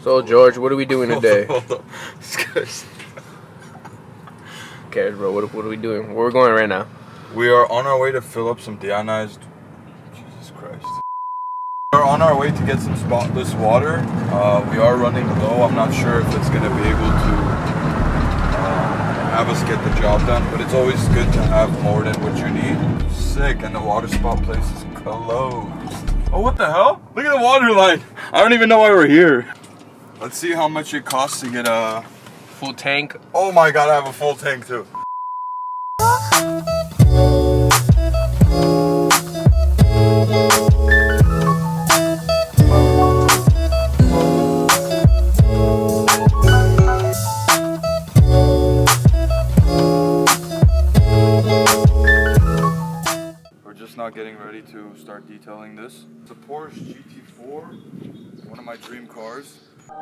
So George, what are we doing today? Hold up. Okay, bro, what are we doing? Where are we going right now? We are on our way to fill up some deionized. Jesus Christ. We're on our way to get some spotless water. We are running low. I'm not sure if it's going to be able to have us get the job done, but it's always good to have more than what you need. Sick, and the water spot place is closed. Oh, what the hell? Look at the water line. I don't even know why we're here. Let's see how much it costs to get a full tank. Oh my god, I have a full tank too. We're just not getting ready to start detailing this. It's a Porsche GT4, one of my dream cars. So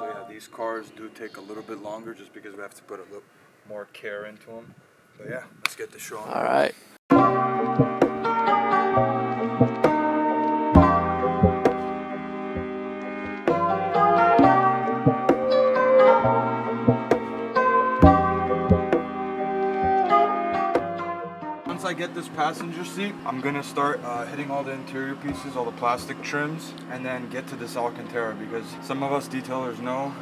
yeah, these cars do take a little bit longer just because we have to put a little more care into them. But yeah, let's get the show on. All right. Once I get this passenger seat, I'm gonna start hitting all the interior pieces, all the plastic trims, and then get to this Alcantara because some of us detailers know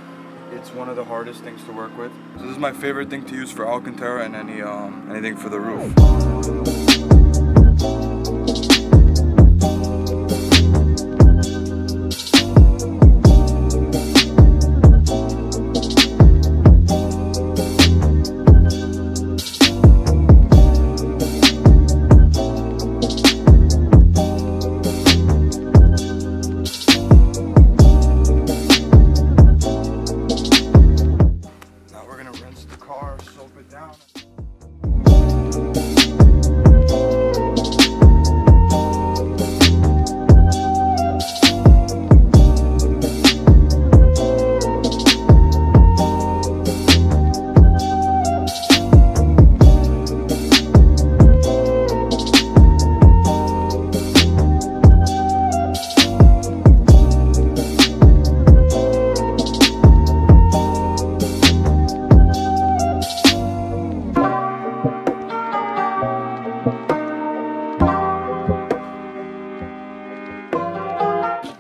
it's one of the hardest things to work with. So this is my favorite thing to use for Alcantara and anything for the roof. Soap it down.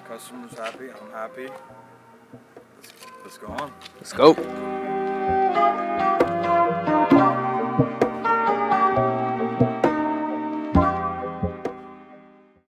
Customer's happy, I'm happy. Let's go on. Let's go.